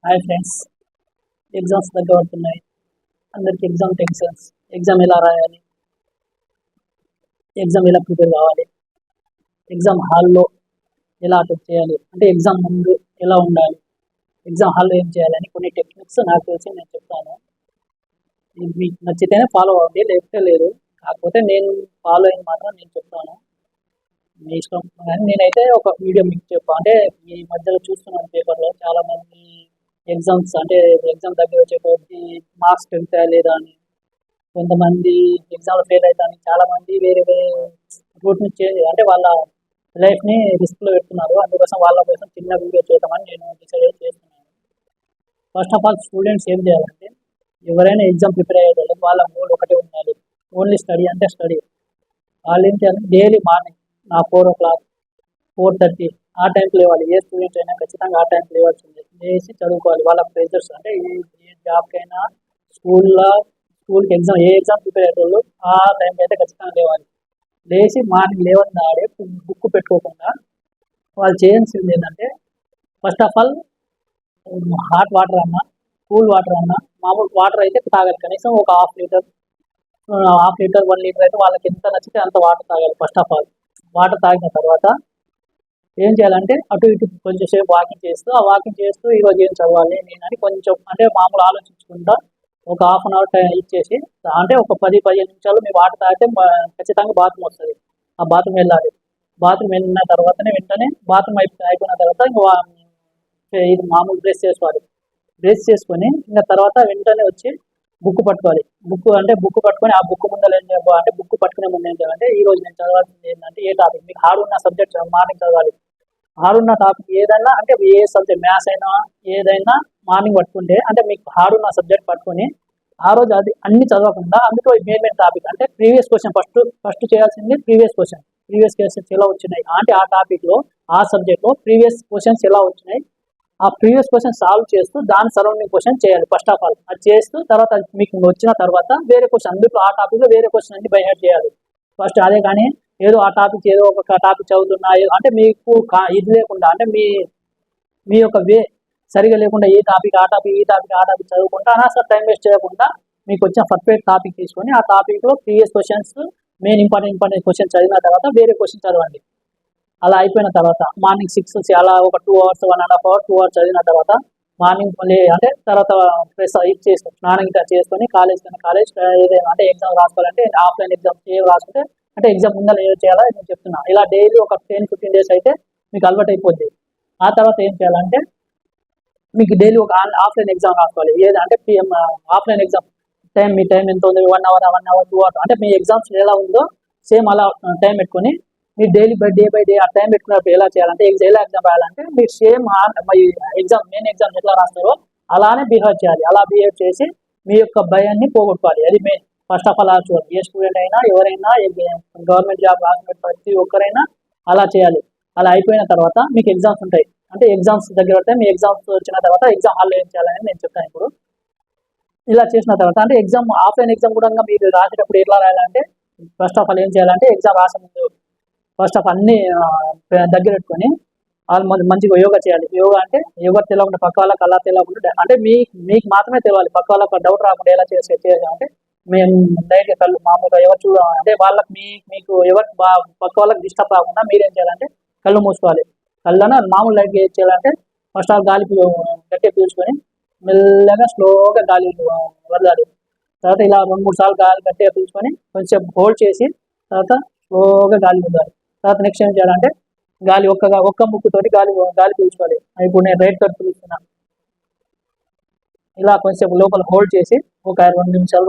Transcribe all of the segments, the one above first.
Hi friends, exams దగ్గర పడుతున్నాయి. అందరికి ఎగ్జామ్ టెన్షన్స్. ఎగ్జామ్ ఎలా రాయాలి, ఎగ్జామ్ ఎలా ప్రిపేర్ కావాలి, ఎగ్జామ్ హాల్లో ఎలా అటెండ్ చేయాలి, అంటే ఎగ్జామ్ ముందు ఎలా ఉండాలి, ఎగ్జామ్ హాల్లో ఏం చేయాలని కొన్ని టెక్నిక్స్ నాకు తెలిసి నేను చెప్తాను. ఇది మీకు నచ్చితేనే ఫాలో అవ్వండి, లేకపోతే లేదు. కాకపోతే నేను ఫాలో అయిన మాత్రం నేను చెప్తాను, మీ ఇష్టం. కానీ నేనైతే ఒక వీడియో మీకు చెప్పాను. అంటే ఈ మధ్యలో చూస్తున్నాను పేపర్లో చాలా మంది ఎగ్జామ్స్, అంటే ఎగ్జామ్ దగ్గర వచ్చే కొద్ది మార్క్స్ పెరుగుతాయా లేదా అని, కొంతమంది ఎగ్జామ్లో ఫెయిల్ అవుతారని, చాలా మంది వేరే వేరే రూట్ నుంచి అంటే వాళ్ళ లైఫ్ని రిస్క్లో పెడుతున్నారు. అందుకోసం వాళ్ళ కోసం చిన్న వీడియో చేద్దామని నేను డిసైడ్ చేస్తున్నాను. ఫస్ట్ ఆఫ్ ఆల్ స్టూడెంట్స్ ఏం చేయాలంటే, ఎవరైనా ఎగ్జామ్ ప్రిపేర్ అయ్యేవాళ్ళు వాళ్ళ గోల్ ఒకటే ఉండాలి, ఓన్లీ స్టడీ అంటే స్టడీ. వాళ్ళు ఏం చేయాలి, డైలీ మార్నింగ్ 4 o'clock 4:30 ఆ టైంకి లేవాలి. ఏ స్టూడెంట్స్ అయినా ఖచ్చితంగా ఆ టైంకి లేవాల్సిందే. లేచి చదువుకోవాలి. వాళ్ళ ప్రెజర్స్ అంటే ఏ జాబ్కైనా, స్కూల్కి ఎగ్జామ్, ఏ ఎగ్జామ్ ప్రిపేర్ అయ్యేటోళ్ళు ఆ టైంకి అయితే ఖచ్చితంగా లేవాలి. లేచి మార్నింగ్ లేవని ఆడే బుక్ పెట్టుకోకుండా వాళ్ళు చేయాల్సింది ఏంటంటే, first of all hot water అన్నా, కూల్ వాటర్ అన్నా, మామూలు వాటర్ అయితే తాగాలి. కనీసం ఒక హాఫ్ లీటర్ 1 లీటర్ అయితే వాళ్ళకి ఎంత నచ్చితే అంత వాటర్ తాగాలి. ఫస్ట్ ఆఫ్ ఆల్ వాటర్ తాగిన తర్వాత ఏం చేయాలంటే, అటు ఇటు కొంచెం సేపు వాకింగ్ చేస్తూ, ఆ వాకింగ్ చేస్తూ ఈరోజు ఏం చదవాలి నేను అని కొంచెం అంటే మామూలు ఆలోచించుకుంటా ఒక హాఫ్ అన్ అవర్ టైం ఇచ్చేసి, అంటే ఒక 10-15 నిమిషాలు మీ వాటర్ తాగితే ఖచ్చితంగా బాత్రూమ్ వస్తుంది. ఆ బాత్రూమ్ వెళ్ళాలి. బాత్రూమ్ వెళ్ళిన తర్వాతనే వెంటనే బాత్రూమ్ అయిపోయిన తర్వాత ఇంకా ఇది మామూలు బ్రష్ చేసుకోవాలి. బ్రష్ చేసుకొని ఇంకా తర్వాత వెంటనే వచ్చి బుక్ పట్టుకోవాలి. బుక్ పట్టుకొని ఆ బుక్ ముందర ఏం చేయాలి అంటే, బుక్ పట్టుకునే ముందు ఏం చేయాలంటే, ఈ రోజు నేను చదవాల్సింది ఏంటంటే ఏ టాపిక్, మీకు హార్డ్ ఉన్న సబ్జెక్ట్ మార్నింగ్ చదవాలి. హార్డ్ ఉన్న టాపిక్ ఏదైనా, అంటే ఏ సబ్జెక్ట్ మ్యాథ్స్ అయినా ఏదైనా మార్నింగ్ పట్టుకుంటే, అంటే మీకు హార్డ్ ఉన్న సబ్జెక్ట్ పట్టుకొని ఆ రోజు అది అన్ని చదవకుండా అందులో మెయిన్ టాపిక్ అంటే ప్రీవియస్ క్వశ్చన్ ఫస్ట్ చేయాల్సింది ప్రీవియస్ క్వశ్చన్స్ ఎలా వచ్చినాయి, అంటే ఆ టాపిక్ లో ఆ సబ్జెక్ట్ లో ప్రీవియస్ క్వశ్చన్స్ ఎలా వచ్చినాయి, ఆ ప్రీవియస్ క్వశ్చన్ సాల్వ్ చేస్తూ దాని సరౌండింగ్ క్వశ్చన్ చేయాలి. ఫస్ట్ ఆఫ్ ఆల్ అది చేస్తూ తర్వాత మీకు వచ్చిన తర్వాత వేరే క్వశ్చన్, అందులో ఆ టాపిక్ లో వేరే క్వశ్చన్ అన్ని బై హార్ట్ చేయాలి ఫస్ట్. అదే కానీ ఏదో ఒక టాపిక్ చదువుతున్నా అంటే మీకు ఇది లేకుండా, అంటే మీ యొక్క వే సరిగా లేకుండా ఈ టాపిక్ చదువుకుంటా అనవసరం టైం వేస్ట్ చేయకుండా మీకు వచ్చిన పర్ఫెక్ట్ టాపిక్ తీసుకొని ఆ టాపిక్ లో previous questions, main important question చదివిన తర్వాత వేరే క్వశ్చన్ చదవండి. అలా అయిపోయిన తర్వాత మార్నింగ్ 6 అలా ఒక 2 hours 1.5 hour 2 hours చదివిన తర్వాత మార్నింగ్ అంటే తర్వాత ఫ్రెష్ ఇది చేసుకొని స్నానం ఇంకా చేసుకొని కాలేజ్ ఏదైనా అంటే ఎగ్జామ్ రాసుకోవాలంటే ఆఫ్లైన్ ఎగ్జామ్స్ ఏవి రాసుకుంటే, అంటే ఎగ్జామ్ ముందర ఏం చేయాలో నేను చెప్తున్నా. ఇలా డైలీ ఒక 10-15 days అయితే మీకు అలవాటు అయిపోద్ది. ఆ తర్వాత ఏం చేయాలంటే, మీకు డైలీ ఒక ఆఫ్లైన్ ఎగ్జామ్ రాసుకోవాలి. ఏదంటే ఆఫ్లైన్ ఎగ్జామ్ మీ టైం ఎంత ఉంది, 1 hour 2 hours, అంటే మీ ఎగ్జామ్స్ ఎలా ఉందో సేమ్ అలా టైం పెట్టుకొని మీరు డైలీ బై డే ఆ టైం పెట్టుకున్నప్పుడు ఎలా చేయాలంటే, ఎలా ఎగ్జామ్ రాయాలంటే మీరు సేమ్ మెయిన్ ఎగ్జామ్ ఎట్లా రాస్తారో అలానే బిహేవ్ చేయాలి. అలా బిహేవ్ చేసి మీ యొక్క భయాన్ని పోగొట్టుకోవాలి. అది మెయిన్. ఫస్ట్ ఆఫ్ ఆల్ చూడాలి. ఏ స్టూడెంట్ అయినా, ఎవరైనా, గవర్నమెంట్ జాబ్ రాసిన ప్రతి ఒక్కరైనా అలా చేయాలి. అలా అయిపోయిన తర్వాత మీకు ఎగ్జామ్స్ ఉంటాయి. అంటే ఎగ్జామ్స్ దగ్గర పడితే మీ ఎగ్జామ్స్ వచ్చిన తర్వాత ఎగ్జామ్ హాల్లో ఏం చేయాలని నేను చెప్తాను ఇప్పుడు. ఇలా చేసిన తర్వాత అంటే ఆఫ్లైన్ ఎగ్జామ్ కూడా మీరు రాసేటప్పుడు ఎట్లా రాయాలంటే, ఫస్ట్ ఆఫ్ ఆల్ ఏం చేయాలంటే ఎగ్జామ్ రాసే ముందు ఫస్ట్ ఆఫ్ అన్ని దగ్గర పెట్టుకొని మంచిగా యోగా చేయాలి. యోగా అంటే ఎవరు తెలియకుండా, పక్క వాళ్ళకి అలా తెలియకుండా, అంటే మీకు మాత్రమే తెలియాలి. పక్క వాళ్ళకి డౌట్ రాకుండా ఎలా అంటే, మేము లైట్గా కళ్ళు మామూలుగా ఎవరు అంటే వాళ్ళకి మీకు ఎవరు పక్క వాళ్ళకి డిస్టర్బ్ రాకుండా మీరేం చేయాలంటే కళ్ళు మూసుకోవాలి. కళ్ళన మామూలు లైట్గా ఏం చేయాలంటే, ఫస్ట్ ఆఫ్ గాలి గట్టిగా పీల్చుకొని మెల్లగా స్లోగా గాలి వదలాలి. తర్వాత ఇలా 2-3 సార్లు గాలి గట్టిగా పీల్చుకొని కొంచెం హోల్డ్ చేసి తర్వాత స్లోగా గాలి వదలాలి. తర్వాత నెక్స్ట్ ఏం చేయాలంటే, గాలి ఒక్క ముక్కుతోటి గాలి పీల్చుకోవాలి. ఇప్పుడు నేను రైట్ తోటి పీలుస్తున్నా. ఇలా కొంచెం లోపల హోల్డ్ చేసి ఒక 2 నిమిషాలు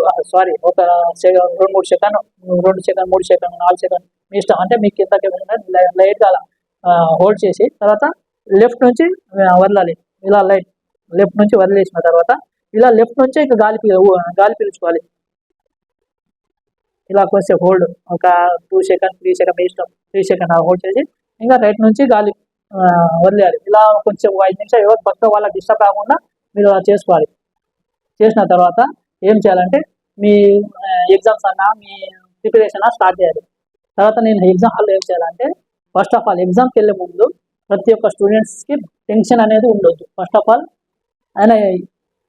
ఒక 2-3 సెకండ్ 2 సెకండ్ 3 సెకండ్ 4 సెకండ్ మీ ఇష్టం. అంటే మీకు ఎంత లైట్గా హోల్డ్ చేసి తర్వాత లెఫ్ట్ నుంచి వదలాలి. ఇలా లెఫ్ట్ నుంచి వదిలేసిన తర్వాత ఇలా లెఫ్ట్ నుంచి ఇంకా గాలి పీల్చుకోవాలి. ఇలా కొంచెం హోల్డ్ ఒక 2 సెకండ్ 3 సెకండ్ మీ ఇష్టం. 3 సెకండ్ హోల్డ్ చేసి ఇంకా రైట్ నుంచి గాలి వదిలేయాలి. ఇలా కొంచెం 5 నిమిషాలు ఎవరు పక్క వాళ్ళ డిస్టర్బ్ కాకుండా మీరు అలా చేసుకోవాలి. చేసిన తర్వాత ఏం చేయాలంటే, మీ ఎగ్జామ్స్ అన్నా మీ ప్రిపరేషన్ స్టార్ట్ చేయాలి. తర్వాత నేను ఎగ్జామ్ హాల్లో ఏం చేయాలంటే, ఫస్ట్ ఆఫ్ ఆల్ ఎగ్జామ్కి వెళ్ళే ముందు ప్రతి ఒక్క స్టూడెంట్స్కి టెన్షన్ అనేది ఉండొద్దు. ఫస్ట్ ఆఫ్ ఆల్ ఆయన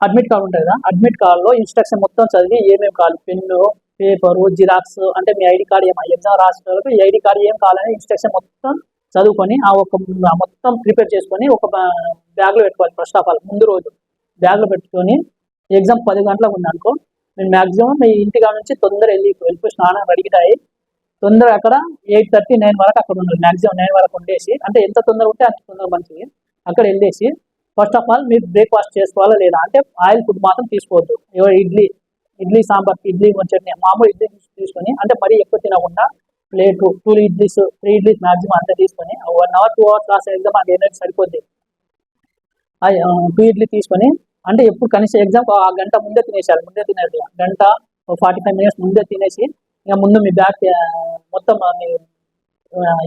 అడ్మిట్ కార్డు ఉంటుంది కదా, అడ్మిట్ కార్డులో ఇన్స్ట్రక్షన్ మొత్తం చదివి ఏమేమి కావాలి, పెన్ను, పేపరు, జిరాక్స్, అంటే మీ ఐడి కార్డు ఎగ్జామ్ రాసేటప్పుడు ఈ ఐడి కార్డు ఏం కావాలని ఇన్స్ట్రక్షన్ మొత్తం చదువుకొని ఆ ఒక మొత్తం ప్రిపేర్ చేసుకొని ఒక బ్యాగ్లో పెట్టుకోవాలి. ఫస్ట్ ఆఫ్ ఆల్ ముందు రోజు బ్యాగ్లో పెట్టుకొని ఎగ్జామ్ 10 గంటలకు ఉంది అనుకో, మీరు మ్యాక్సిమం మీ ఇంటికాడ నుంచి తొందర వెళ్ళిపోయి స్నానం అడిగితాయి తొందర అక్కడ 8:30, 9 వరకు అక్కడ ఉండాలి. మ్యాక్సిమం 9 వరకు ఉండేసి, అంటే ఎంత తొందర ఉంటే అంత తొందర మంచిది. అక్కడ వెళ్ళేసి ఫస్ట్ ఆఫ్ ఆల్ మీరు బ్రేక్ఫాస్ట్ చేసుకోవాలా లేదా, అంటే ఆయిల్ ఫుడ్ మాత్రం తీసుకోవద్దు. ఇడ్లీ సాంబార్, ఇడ్లీ చట్నీ, మామూలు ఇడ్లీ తీసుకొని, అంటే మరీ ఎక్కువ తినకుండా ప్లేట్ 2 ఇడ్లీస్ 3 ఇడ్లీస్ మ్యాక్సిమం అంతా తీసుకొని 1 అవర్ 2 అవర్స్ రాసే ఎగ్జామ్ అంటే ఏంటంటే సరిపోద్ది. 2 ఇడ్లీ తీసుకొని, అంటే ఎప్పుడు కనీసం ఎగ్జామ్ ఆ గంట ముందే తినేసారు, గంట 45 మినిట్స్ ముందే తినేసి, ఇంకా ముందు మీ బ్యాగ్ మొత్తం మీ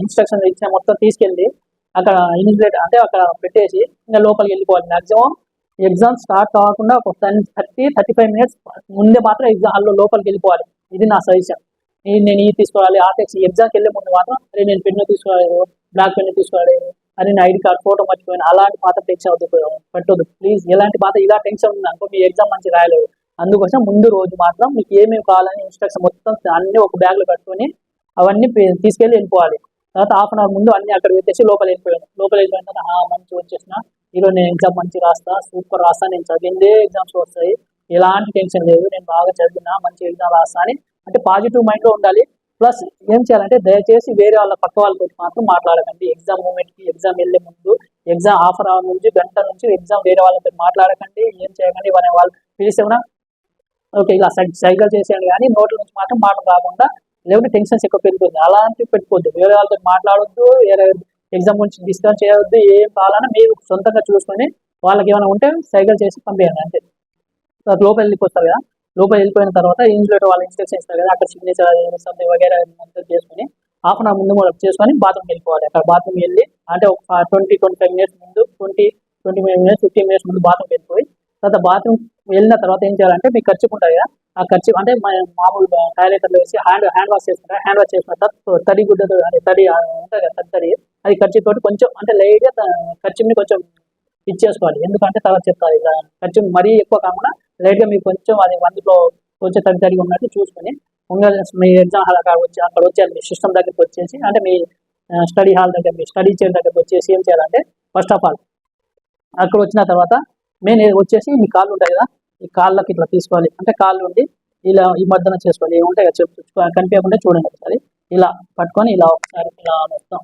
ఇన్స్ట్రక్షన్ ఇచ్చిన మొత్తం తీసుకెళ్ళి అక్కడ ఇన్విజిలేటర్ అంటే అక్కడ పెట్టేసి ఇంకా లోపలికి వెళ్ళిపోవాలి. మ్యాక్సిమం ఎగ్జామ్ స్టార్ట్ కాకుండా ఒక 35 మినిట్స్ ముందే మాత్రం ఎగ్జామ్ హాల్లో లోపలికి వెళ్ళిపోవాలి. ఇది నా సజెషన్. నేను ఇది తీసుకోవాలి, ఆ టెక్స్ట్ ఎగ్జామ్కి వెళ్ళే ముందు మాత్రం అరే నేను పెన్ను తీసుకోలేదు, బ్లాక్ పెన్ను తీసుకోలేదు, అని నా ఐడి కార్డ్ ఫోటో మర్చిపోయిన, అలాంటి పాత్ర టెన్షన్ పెట్టొద్దు ప్లీజ్. ఎలాంటి పాత్ర ఇలా టెన్షన్ ఉంది అనుకో మీ ఎగ్జామ్ మంచి రాయలేదు. అందుకోసం ముందు రోజు మాత్రం మీకు ఏమేమి కావాలని ఇన్స్ట్రక్షన్ మొత్తం అన్ని ఒక బ్యాగ్లో కట్టుకొని అవన్నీ తీసుకెళ్ళి వెళ్ళిపోవాలి. తర్వాత హాఫ్ అన్ అవర్ ముందు అన్ని అక్కడ పెట్టేసి లోపల వెళ్ళిపోయిన తర్వాత మంచి వచ్చేసిన, ఈరోజు నేను ఎగ్జామ్ మంచి రాస్తా, సూపర్ రాస్తా, నేను చదివిందే ఎగ్జామ్స్ వస్తాయి, ఎలాంటి టెన్షన్ లేదు, నేను బాగా చదివినా మంచి ఎగ్జామ్ రాస్తా అని అంటే పాజిటివ్ మైండ్లో ఉండాలి. ప్లస్ ఏం చేయాలంటే దయచేసి వేరే వాళ్ళ పక్క వాళ్ళతో మాత్రం మాట్లాడకండి. ఎగ్జామ్ మూమెంట్కి ఎగ్జామ్ వెళ్ళే ముందు ఎగ్జామ్ హాఫ్ అన్ అవర్ నుంచి గంట నుంచి ఎగ్జామ్ వేరే వాళ్ళతో మాట్లాడకండి, ఏం చేయకండి. వాళ్ళు పిలిస్తే కూడా ఓకే ఇలా సైకిల్ చేసేయండి, కానీ నోట్ల నుంచి మాత్రం మాట రాకుండా, లేకపోతే టెన్షన్స్ ఎక్కువ పెరుగుతుంది. అలాంటివి పెట్టుకోవద్దు, వేరే వాళ్ళతో మాట్లాడొద్దు, ఎగ్జామ్ గురించి డిస్కస్ చేయవద్దు. ఏం కావాలన్నా మీరు సొంతంగా చూసుకొని వాళ్ళకి ఏమైనా ఉంటే సైకిల్ చేసి పంపేయండి అంతే. లోపల వెళ్ళిపోతారు కదా, లోపల వెళ్ళిపోయిన తర్వాత ఇన్స్టిట్యూట్ వాళ్ళు ఇన్స్ట్రక్షన్ ఇస్తారు కదా, అక్కడ సిగ్నేచర్ సంథింగ్ వగేరా చేసుకొని హాఫ్ అన్ అవర్ ముందు కూడా చేసుకొని బాత్రూమ్కి వెళ్ళిపోవాలి. అక్కడ బాత్రూమ్ వెళ్ళి అంటే ఒక 20-25 మినిట్స్ ముందు 20 మినిట్స్ 15 మినిట్స్ ముందు బాత్రూమ్కి వెళ్ళిపోయి తర్వాత బాత్రూమ్ వెళ్ళిన తర్వాత ఏం చేయాలంటే మీకు ఖర్చు ఉంటుంది కదా, ఆ ఖర్చు అంటే మామూలు టాయిలెట్లో వేసి హ్యాండ్ వాష్ చేసుకుంటారు. హ్యాండ్ వాష్ చేసుకున్న తర్వాత తడి గుడ్డతో అంటే తడి ఉంటుంది కదా తడి, అది ఖర్చుతోటి కొంచెం అంటే లైట్గా ఖర్చుని కొంచెం ఇచ్చేసుకోవాలి. ఎందుకంటే తర్వాత చెప్తారు ఇలా ఖర్చు మరీ ఎక్కువ కాకుండా లైట్గా మీకు కొంచెం అది వందులో కొంచెం తడిగా ఉన్నట్టు చూసుకొని మీ ఎగ్జామ్ హాల్ అక్కడ వచ్చేయాలి. మీ సిస్టమ్ దగ్గరికి వచ్చేసి అంటే మీ స్టడీ హాల్ దగ్గర మీ స్టడీ చైర్ దగ్గరికి వచ్చేసి ఏం చేయాలంటే ఫస్ట్ ఆఫ్ ఆల్ అక్కడ వచ్చిన తర్వాత మెయిన్ వచ్చేసి మీ కాళ్ళు ఉంటాయి కదా, ఈ కాళ్ళకి ఇట్లా తీసుకోవాలి. అంటే కాళ్ళు ఉండి ఇలా ఈ మధ్యన చేసుకోవాలి, ఏముంటాయి కనిపించకుండా చూడండి ఒకసారి ఇలా పట్టుకొని ఇలా ఒకసారి ఇలా మొత్తం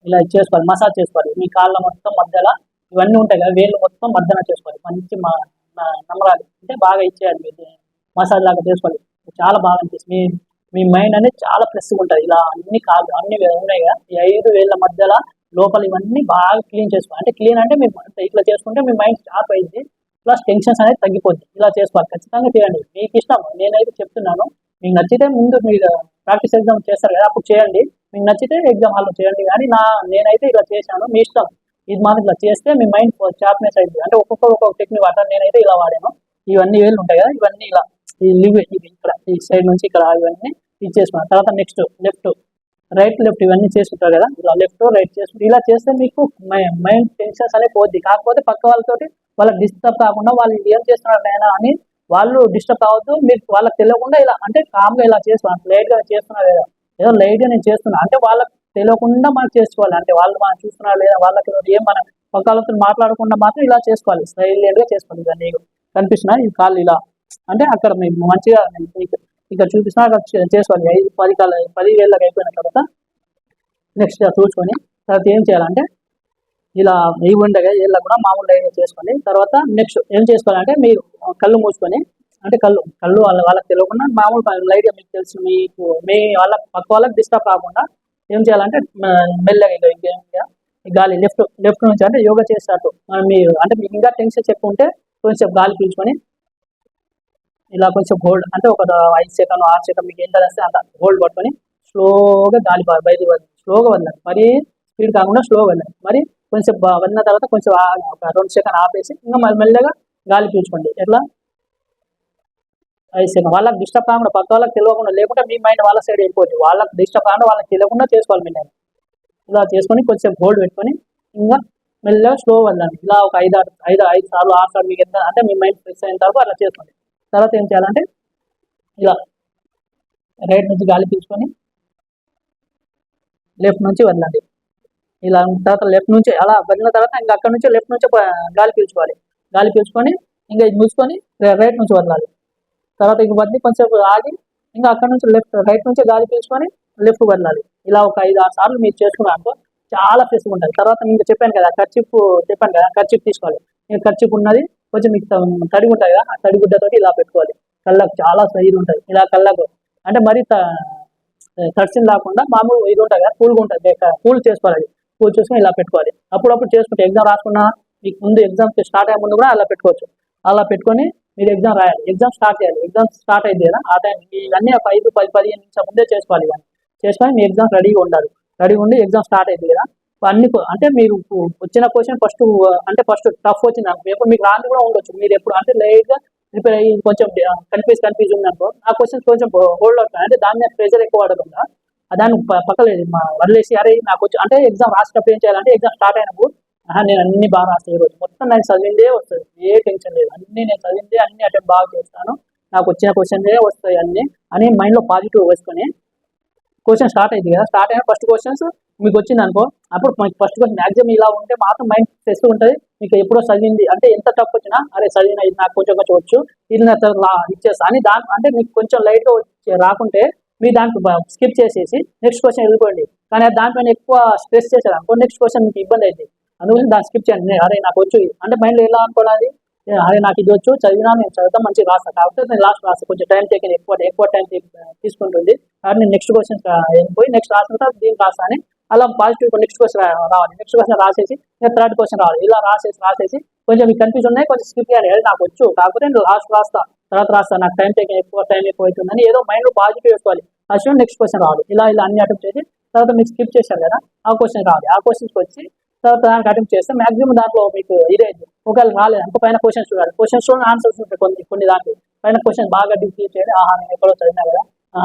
ఇలా చేసుకోవాలి, మసాజ్ చేసుకోవాలి. మీ కాళ్ళ మొత్తం మధ్యలో ఇవన్నీ ఉంటాయి కదా, వేళ్ళు మొత్తం మధ్యన చేసుకోవాలి. మంచి నమ్మరాలి అంటే బాగా ఇచ్చేయాలి, మీరు మసాజ్ లాగా చేసుకోవాలి. చాలా బాగా అనిపిస్తుంది. మీ మైండ్ అనేది చాలా ఫ్రెష్గా ఉంటుంది. ఇలా అన్ని కాళ్ళు అన్ని ఉన్నాయి కదా, ఈ 5 వేళ్ళ మధ్యలో లోపల ఇవన్నీ బాగా క్లీన్ చేసుకోవాలి. అంటే క్లీన్ అంటే మీరు ఇట్లా చేసుకుంటే మీ మైండ్ షార్ప్ అయింది, ప్లస్ టెన్షన్స్ అనేది తగ్గిపోద్ది. ఇలా చేసుకోవాలి, ఖచ్చితంగా చేయండి. మీకు ఇష్టం, నేనైతే చెప్తున్నాను. మీకు నచ్చితే ముందు మీరు ప్రాక్టీస్ ఎగ్జామ్ చేస్తారు కదా అప్పుడు చేయండి, మీకు నచ్చితే ఎగ్జామ్ హాల్లో చేయండి. కానీ నేనైతే ఇలా చేశాను, మీ ఇష్టం. ఇది మాత్రం ఇట్లా చేస్తే మీ మైండ్ షార్ప్నెస్ అయింది. అంటే ఒక్కొక్క టెక్నిక్ వాడతాను, నేనైతే ఇలా వాడాను. ఇవన్నీ వేళ్ళు ఉంటాయి కదా, ఇవన్నీ ఇలా ఇది ఇక్కడ ఈ సైడ్ నుంచి ఇక్కడ ఇవన్నీ ఇచ్చేసుకున్నాను. తర్వాత నెక్స్ట్ లెఫ్ట్ రైట్ లెఫ్ట్ ఇవన్నీ చేసుకుంటారు కదా, ఇలా లెఫ్ట్ రైట్ చేసుకుంటారు. ఇలా చేస్తే మీకు మైండ్ టెన్షన్స్ అనేది పోద్ది. కాకపోతే పక్క వాళ్ళతోటి వాళ్ళకి డిస్టర్బ్ కాకుండా వాళ్ళు ఏం చేస్తున్నారు అయినా అని వాళ్ళు డిస్టర్బ్ కావద్దు. మీరు వాళ్ళకి తెలియకుండా ఇలా అంటే కామ్గా ఇలా చేసుకోవాలి. లైట్గా చేస్తున్నారు లేదా, ఏదో లైట్గా నేను చేస్తున్నా అంటే వాళ్ళకి తెలియకుండా మనం చేసుకోవాలి. అంటే వాళ్ళు మనం చూస్తున్నారు లేదా, వాళ్ళకి ఏం మనం పక్క వాళ్ళతో మాట్లాడకుండా మాత్రం ఇలా చేసుకోవాలి, సైలెంట్గా చేసుకోవాలి. ఇక నీకు కనిపిస్తున్నా ఈ కాళ్ళు ఇలా అంటే అక్కడ మేము మంచిగా ఇక్కడ చూపిస్తున్నా అక్కడ చేసుకోవాలి. 10 వేళ్ళకి అయిపోయిన తర్వాత నెక్స్ట్ చూసుకొని తర్వాత ఏం చేయాలంటే ఇలా ఇవి ఉండగా ఏళ్ళ కూడా మామూలు లైన్ చేసుకొని తర్వాత నెక్స్ట్ ఏం చేసుకోవాలంటే మీరు కళ్ళు మూసుకొని అంటే కళ్ళు వాళ్ళకి తెలియకుండా మామూలు లైట్గా మీకు తెలుసు మీకు పక్క వాళ్ళకి డిస్టర్బ్ కాకుండా ఏం చేయాలంటే మెల్లగా గాలి లెఫ్ట్ నుంచి అంటే యోగా చేసినట్టు మీరు అంటే మీకు ఇంకా టెన్షన్ ఎక్కువ ఉంటే కొంచెం గాలి పీల్చుకొని ఇలా కొంచెం హోల్డ్ అంటే ఒక 5 సెకండ్ 6 సెకండ్ మీకు ఎంత వస్తే అంత హోల్డ్ పట్టుకొని స్లోగా గాలి బయటికి స్లోగా వదలండి, మరీ స్పీడ్ కాకుండా స్లోగా వదలండి. మరి కొంచెం వదిలిన తర్వాత కొంచెం ఒక 2 సెకండ్ ఆపేసి ఇంకా మెల్లగా గాలి పీల్చుకోండి. ఎట్లా 5 సెకండ్ వాళ్ళకి డిస్టర్బ్ కాకుండా పక్క వాళ్ళకి తెలియకుండా, లేకుంటే మీ మైండ్ వాళ్ళ సైడ్ వెళ్ళిపోద్ది. వాళ్ళకి డిస్టర్బ్ కాకుండా వాళ్ళకి తెలియకుండా చేసుకోవాలి. మీరు ఇలా చేసుకొని కొంచెం హోల్డ్ పెట్టుకొని ఇంకా మెల్లగా స్లో వదలండి. ఇలా ఒక 5 సార్లు 6 సార్లు మీకు ఎంత అంటే మీ మైండ్ ఫ్రెష్ అయిన తర్వాత అట్లా చేసుకోండి. తర్వాత ఏం చేయాలంటే ఇలా రైట్ నుంచి గాలి పీల్చుకొని లెఫ్ట్ నుంచి వదలండి. ఇలా తర్వాత లెఫ్ట్ నుంచి అలా వదిలిన తర్వాత ఇంకా అక్కడ నుంచి లెఫ్ట్ నుంచి గాలి పీల్చుకోవాలి. గాలి పీల్చుకొని ఇంకా ఇది మూసుకొని రైట్ నుంచి వదలాలి. తర్వాత ఇంక వదిలి కొంచెం ఆగి ఇంకా అక్కడ నుంచి రైట్ నుంచి గాలి పీల్చుకొని లెఫ్ట్ వదలాలి. ఇలా ఒక 5-6 సార్లు మీరు చేసుకున్నారనుకో చాలా ఫ్రెష్గా ఉంటుంది. తర్వాత మీకు చెప్పాను కదా కర్చీఫ్ తీసుకోవాలి. మీకు కర్చీఫ్ ఉన్నది కొంచెం మీకు తడిగి ఉంటుంది కదా, ఆ తడిగుడ్డతో ఇలా పెట్టుకోవాలి. కళ్ళకు చాలా సైజు ఉంటుంది. ఇలా కళ్ళకు అంటే మరీ తడిసిన లేకుండా మామూలు ఇది ఉంటుంది కదా, కూల్గా ఉంటుంది, కూల్ చేసుకోవాలి. కూల్ చేసుకొని ఇలా పెట్టుకోవాలి. అప్పుడప్పుడు చేసుకుంటే ఎగ్జామ్ రాసుకున్నా మీకు ముందు ఎగ్జామ్ స్టార్ట్ అయ్యే ముందు కూడా అలా పెట్టుకోవచ్చు. అలా పెట్టుకొని మీరు ఎగ్జామ్ రాయాలి. ఎగ్జామ్ స్టార్ట్ చేయాలి. ఎగ్జామ్ స్టార్ట్ అయింది కదా, ఆ టైం ఇవన్నీ ఒక 5-10-15 నిమిషాల ముందే చేసుకోవాలి. ఇవన్నీ చేసుకొని మీ ఎగ్జామ్ రెడీగా ఉండాలి. రెడీగా ఉండి ఎగ్జామ్ స్టార్ట్ అయింది కదా, అన్ని అంటే మీరు వచ్చిన క్వశ్చన్ ఫస్ట్ టఫ్ వచ్చింది అనుకో, ఎప్పుడు మీకు రాంది కూడా ఉండొచ్చు. మీరు ఎప్పుడు అంటే లైట్గా ప్రిపేర్ అయ్యి కొంచెం కన్ఫ్యూజ్ ఉంది అనుకో, ఆ క్వశ్చన్స్ కొంచెం హోల్డ్ అవుతుంది. అంటే దాని మీద ప్రెజర్ ఎక్కువ పడకుండా దాన్ని పక్కలేదు వదిలేసి అరే నాకు వచ్చి అంటే ఎగ్జామ్ రాసేటప్పుడు ఏం చేయాలంటే ఎగ్జామ్ స్టార్ట్ అయినప్పుడు నేను అన్ని బాగా రాస్తాను. ఈరోజు మొత్తం నాకు చదివిందే వస్తుంది, ఏ టెన్షన్ లేదు. అన్ని నేను చదివిందే అన్ని అటెంప్ట్ బాగా చేస్తాను, నాకు వచ్చిన క్వశ్చన్లే వస్తాయి అన్ని అని మైండ్లో పాజిటివ్ వేసుకొని క్వశ్చన్ స్టార్ట్ అయింది కదా, స్టార్ట్ అయిన ఫస్ట్ క్వశ్చన్స్ మీకు వచ్చింది అనుకో, అప్పుడు ఫస్ట్ క్వశ్చన్ మ్యాక్సిమం ఇలా ఉంటే మాత్రం మైండ్ స్ట్రెస్ ఉంటుంది. మీకు ఎప్పుడో చదివింది అంటే ఎంత టఫ్ వచ్చినా అరే చదివిన ఇది నాకు కొంచెం వచ్చు, ఇది ఇచ్చేస్తా అని దాని అంటే మీకు కొంచెం లైట్గా రాకుంటే మీ దానికి స్కిప్ చేసేసి నెక్స్ట్ క్వశ్చన్ వెళ్ళిపోండి. కానీ దానిపైన ఎక్కువ స్ట్రెస్ చేశారు అనుకో నెక్స్ట్ క్వశ్చన్ మీకు ఇబ్బంది అవుతుంది. అందుకని దాన్ని స్కిప్ చేయండి. అరే నాకు వచ్చు అంటే మైండ్లో ఎలా అనుకోవాలి, అరే నాకు ఇది వచ్చు, చదివినా నేను చదువుతా మంచిగా రాస్తాను, కాబట్టి నేను లాస్ట్ రాస్తాను. కొంచెం టైం టేకింగ్ ఎక్కువ టైం తీసుకుంటుంది. కాబట్టి నేను నెక్స్ట్ క్వశ్చన్ వెళ్ళిపోయి నెక్స్ట్ రాసిన తర్వాత దీన్ని రాస్తా అని అలా పాజిటివ్ నెక్స్ట్ క్వశ్చన్ రావాలి. నెక్స్ట్ క్వశ్చన్ రాసేసి థర్డ్ క్వశ్చన్ రావాలి. ఇలా రాసేసి కొంచెం మీకు కన్ఫ్యూజ్ ఉన్నాయి, కొంచెం స్కిప్ చేయాలి. నాకు వచ్చు కాకపోతే నేను లాస్ట్ రాస్తా, తర్వాత రాస్తాను, నాకు టైం ఎక్కువ అవుతుందని ఏదో మైండ్ పాజిటివ్ వేసుకోవాలి. ఫస్ట్ నెక్స్ట్ క్వశ్చన్ రావాలి. ఇలా అన్ని అటెంప్ట్ చేసి తర్వాత మీకు స్కిప్ చేశారు కదా, ఆ క్వశ్చన్ రావాలి. ఆ క్వశ్చన్కి వచ్చి తర్వాత దానికి అటెంప్ట్ చేస్తే మాక్సిమం దాంట్లో మీకు ఇదే ఒకవేళ రాలేదు అనుకో పైన క్వశ్చన్స్ చూడాలి. క్వశ్చన్స్ చూడండి, ఆన్సర్స్ ఉంటాయి కొన్ని దాంట్లో. పైన క్వశ్చన్ బాగా డిఫీట్ చేయండి. నేను ఎక్కడో చదివినా కదా,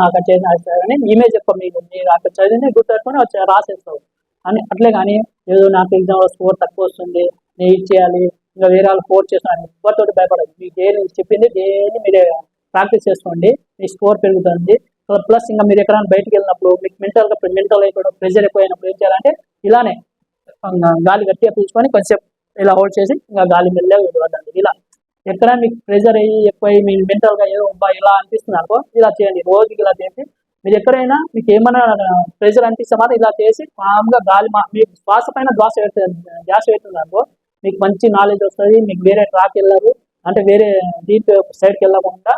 అక్కడ చేసిన కానీ ఇమేజ్ ఎక్కువ మీరు అక్కడ చదివింది గుర్తుపెట్టుకొని రాసేస్తావు అని. అట్లే కానీ ఏదో నాకు ఎగ్జామ్లో స్కోర్ తక్కువ వస్తుంది, నేను ఇది చేయాలి, ఇంకా వేరే వాళ్ళు ఫోర్స్ చేస్తున్నాను ఎవరితో భయపడదు. మీకు చెప్పింది డైలీ మీరే ప్రాక్టీస్ చేసుకోండి, మీ స్కోర్ పెరుగుతుంది. ప్లస్ ఇంకా మీరు ఎక్కడైనా బయటకు వెళ్ళినప్పుడు మీకు మెంటల్ అయిపోవడం ప్రెషర్ ఎక్కువైనప్పుడు ఏం చేయాలంటే ఇలానే గాలి గట్టిగా పీల్చుకొని కొంచెం ఇలా హోల్డ్ చేసి ఇంకా గాలి మెల్లగా వదలండి. ఇలా ఎక్కడ మీకు ప్రెషర్ అయ్యి ఎక్కువ మీ మెంటల్గా ఏదో ఇలా అనిపిస్తుంది అనుకో ఇలా చేయండి. రోజుకి ఇలా చేసి మీరు ఎక్కడైనా మీకు ఏమైనా ప్రెషర్ అనిపిస్తే మాత్రం ఇలా చేసి కామ్గా గాలి మీకు శ్వాస పైన ధ్యాస పెడుతుంది అనుకో మీకు మంచి నాలెడ్జ్ వస్తుంది. మీకు వేరే ట్రాక్ వెళ్ళరు అంటే వేరే డీప్ సైడ్కి వెళ్ళకుండా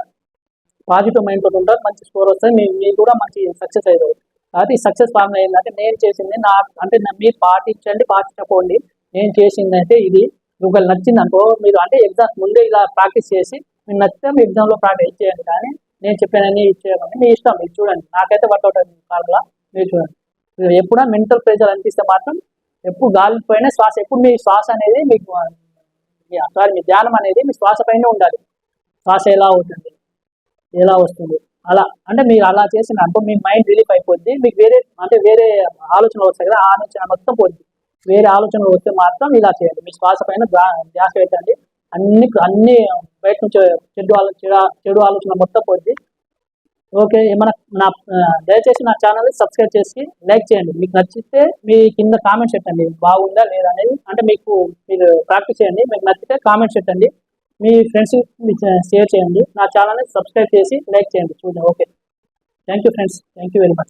పాజిటివ్ మైండ్ తోటి ఉంటారు, మంచి స్కోర్ వస్తుంది, మీరు కూడా మంచి సక్సెస్ అవుతుంది. కాబట్టి ఈ సక్సెస్ ఫార్ములా ఏంటంటే నేను చేసింది అంటే మీరు పాటించకపోండి. నేను చేసింది అయితే ఇది ఒకవేళ నచ్చింది అనుకో మీరు అంటే ఎగ్జామ్స్ ముందే ఇలా ప్రాక్టీస్ చేసి మీరు నచ్చితే మీ ఎగ్జామ్లో ప్రాక్టీస్ చేయండి. కానీ నేను చెప్పానని ఇచ్చేయకండి, మీ ఇష్టం. మీరు చూడండి, నాకైతే వర్కౌట్ అవుతుంది ఫార్ములా, మీరు చూడండి. మీరు ఎప్పుడూ మెంటల్ ప్రెషర్ అనిపిస్తే మాత్రం ఎప్పుడు గాలి పైన శ్వాస ఎప్పుడు మీ శ్వాస అనేది మీకు మీ ధ్యానం అనేది మీ శ్వాస పైన ఉండాలి. శ్వాస ఎలా వస్తుంది అలా అంటే మీరు అలా చేసిన అనుకో మీ మైండ్ రిలీఫ్ అయిపోద్ది. మీకు వేరే ఆలోచనలు వస్తాయి కదా, ఆ ఆలోచన మొత్తం పోద్ది. వేరే ఆలోచనలు వస్తే మాత్రం ఇలా చేయండి, మీ శ్వాస పైన ధ్యాస పెట్టండి. అన్ని బయట నుంచి చెడు ఆలోచన మొత్తం పోద్ది. ఓకే, ఏమన్నా దయచేసి నా ఛానల్ సబ్స్క్రైబ్ చేసి లైక్ చేయండి. మీకు నచ్చితే మీ కింద కామెంట్స్ పెట్టండి బాగుందా లేదా అనేది. అంటే మీరు ప్రాక్టీస్ చేయండి, మీకు నచ్చితే కామెంట్స్ పెట్టండి, మీ ఫ్రెండ్స్ షేర్ చేయండి. నా ఛానల్ని సబ్స్క్రైబ్ చేసి లైక్ చేయండి. చూడండి. Okay, thank you friends, thank you very much.